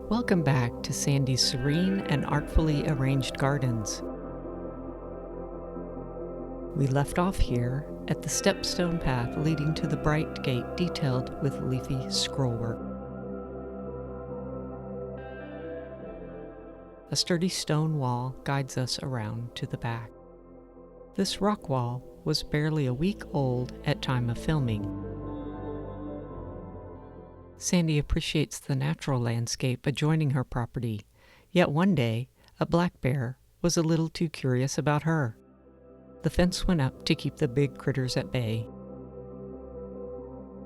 Welcome back to Sandy's serene and artfully arranged gardens. We left off here at the stepstone path leading to the bright gate detailed with leafy scrollwork. A sturdy stone wall guides us around to the back. This rock wall was barely a week old at time of filming. Sandy appreciates the natural landscape adjoining her property, yet one day a black bear was a little too curious about her. The fence went up to keep the big critters at bay.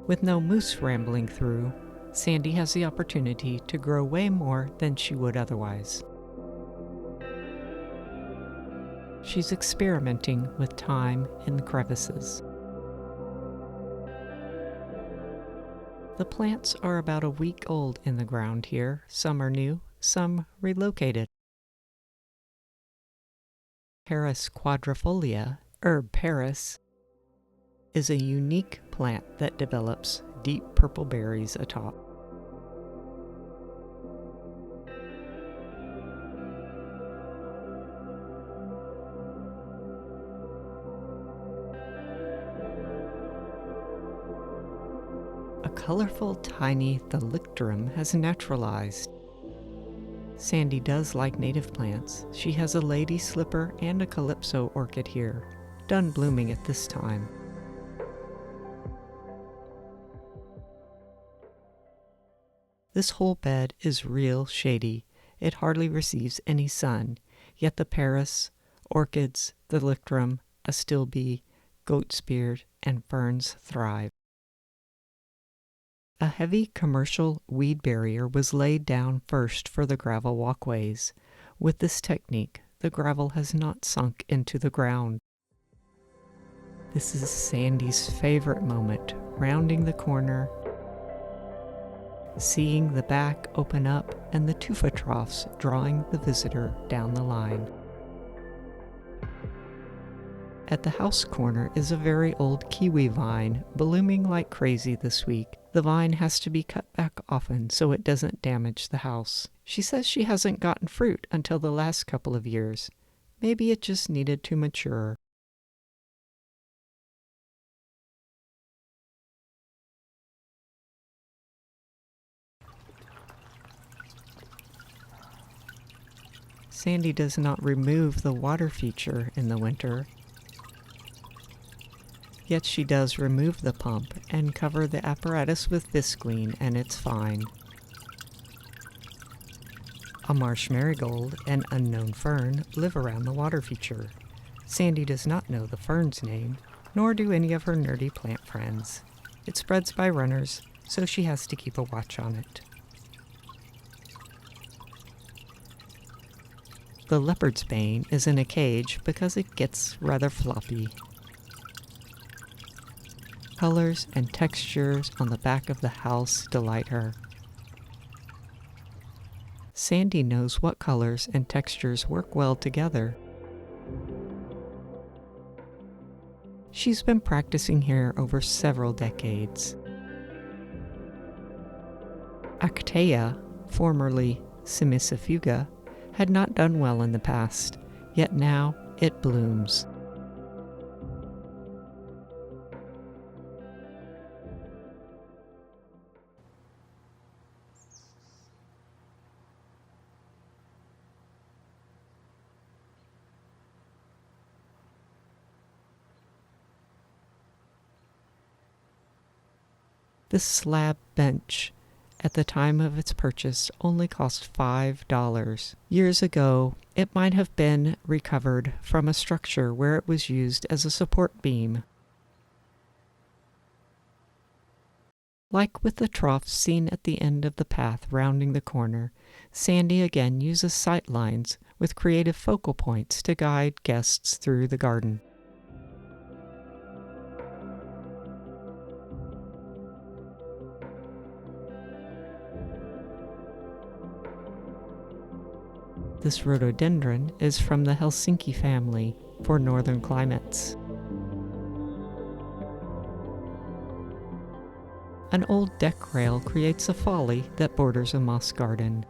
With no moose rambling through, Sandy has the opportunity to grow way more than she would otherwise. She's experimenting with thyme in the crevices. The plants are about a week old in the ground here. Some are new, some relocated. Paris quadrifolia, herb Paris, is a unique plant that develops deep purple berries atop. A colorful, tiny thalictrum has naturalized. Sandy does like native plants. She has a lady slipper and a calypso orchid here, done blooming at this time. This whole bed is real shady. It hardly receives any sun, yet the Paris, orchids, thalictrum, astilbe, goatsbeard, and ferns thrive. A heavy commercial weed barrier was laid down first for the gravel walkways. With this technique, the gravel has not sunk into the ground. This is Sandy's favorite moment, rounding the corner, seeing the back open up and the tufa troughs drawing the visitor down the line. At the house corner is a very old kiwi vine, blooming like crazy this week. The vine has to be cut back often so it doesn't damage the house. She says she hasn't gotten fruit until the last couple of years. Maybe it just needed to mature. Sandy does not remove the water feature in the winter. Yet she does remove the pump and cover the apparatus with visqueen, and it's fine. A marsh marigold, an unknown fern, live around the water feature. Sandy does not know the fern's name, nor do any of her nerdy plant friends. It spreads by runners, so she has to keep a watch on it. The leopard's bane is in a cage because it gets rather floppy. Colors and textures on the back of the house delight her. Sandy knows what colors and textures work well together. She's been practicing here over several decades. Actinidia, formerly semicifuga, had not done well in the past, yet now it blooms. This slab bench, at the time of its purchase, only cost $5. Years ago, it might have been recovered from a structure where it was used as a support beam. Like with the troughs seen at the end of the path rounding the corner, Sandy again uses sight lines with creative focal points to guide guests through the garden. This rhododendron is from the Helsinki family for northern climates. An old deck rail creates a folly that borders a moss garden.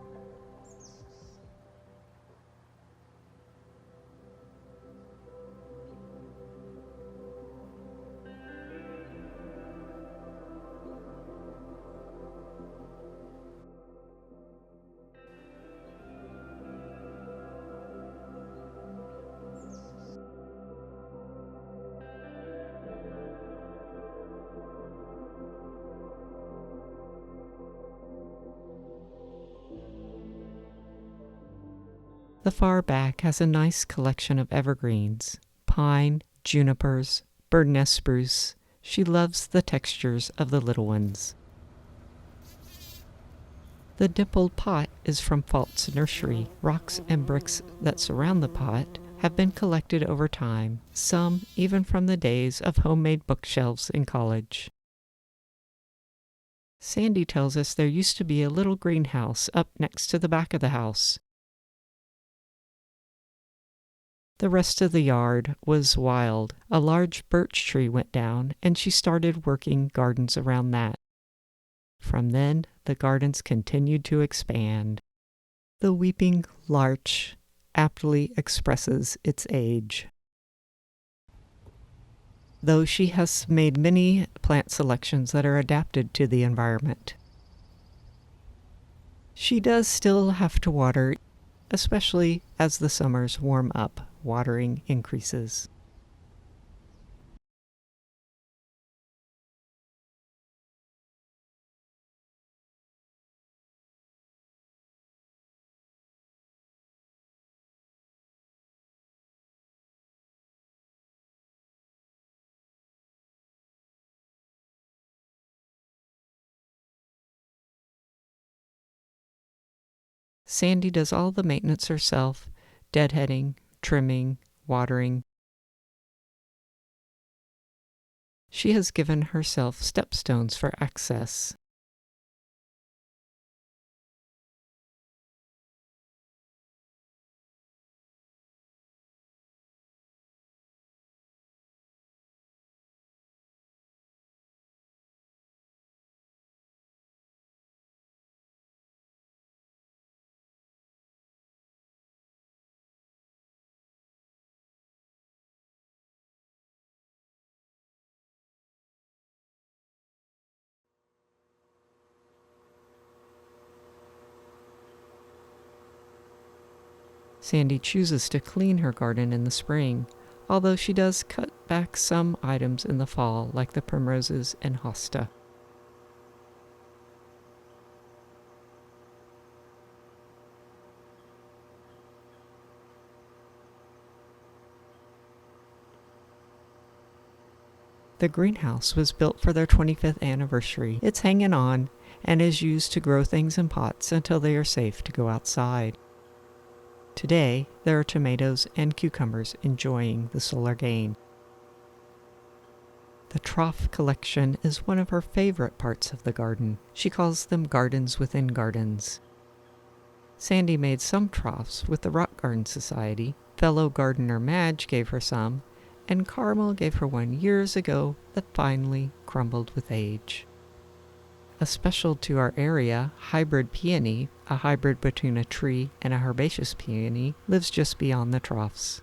The far back has a nice collection of evergreens, pine, junipers, birdnest spruce. She loves the textures of the little ones. The dimpled pot is from Falt's nursery. Rocks and bricks that surround the pot have been collected over time, some even from the days of homemade bookshelves in college. Sandy tells us there used to be a little greenhouse up next to the back of the house. The rest of the yard was wild. A large birch tree went down, and she started working gardens around that. From then, the gardens continued to expand. The weeping larch aptly expresses its age. Though she has made many plant selections that are adapted to the environment. She does still have to water, especially as the summers warm up. Watering increases. Sandy does all the maintenance herself, deadheading, trimming, watering. She has given herself stepstones for access. Sandy chooses to clean her garden in the spring, although she does cut back some items in the fall, like the primroses and hosta. The greenhouse was built for their 25th anniversary. It's hanging on and is used to grow things in pots until they are safe to go outside. Today, there are tomatoes and cucumbers enjoying the solar gain. The trough collection is one of her favorite parts of the garden. She calls them gardens within gardens. Sandy made some troughs with the Rock Garden Society. Fellow gardener Madge gave her some, and Carmel gave her one years ago that finally crumbled with age. A special to our area, hybrid peony, a hybrid between a tree and a herbaceous peony, lives just beyond the troughs.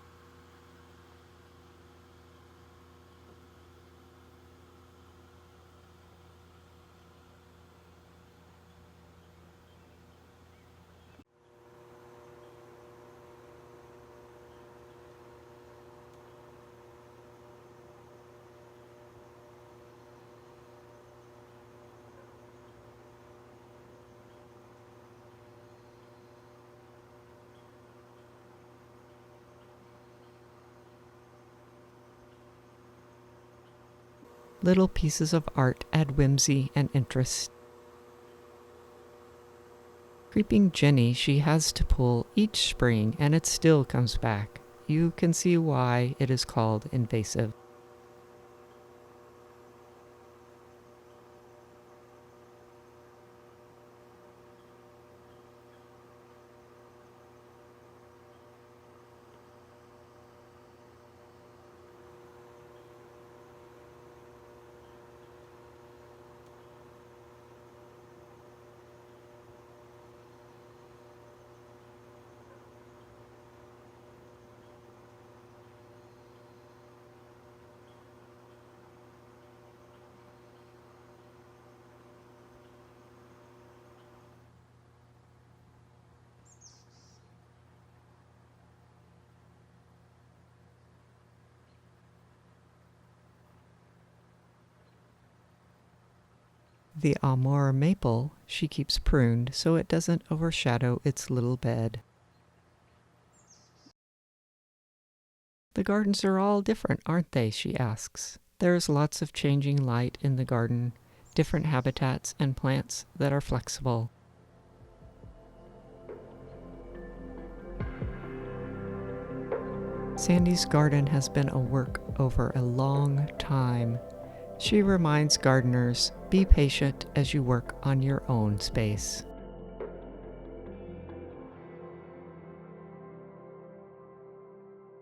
Little pieces of art add whimsy and interest. Creeping Jenny she has to pull each spring, and it still comes back. You can see why it is called invasive. The Amur maple she keeps pruned so it doesn't overshadow its little bed. The gardens are all different, aren't they? She asks. There's lots of changing light in the garden, different habitats and plants that are flexible. Sandy's garden has been a work over a long time. She reminds gardeners, be patient as you work on your own space.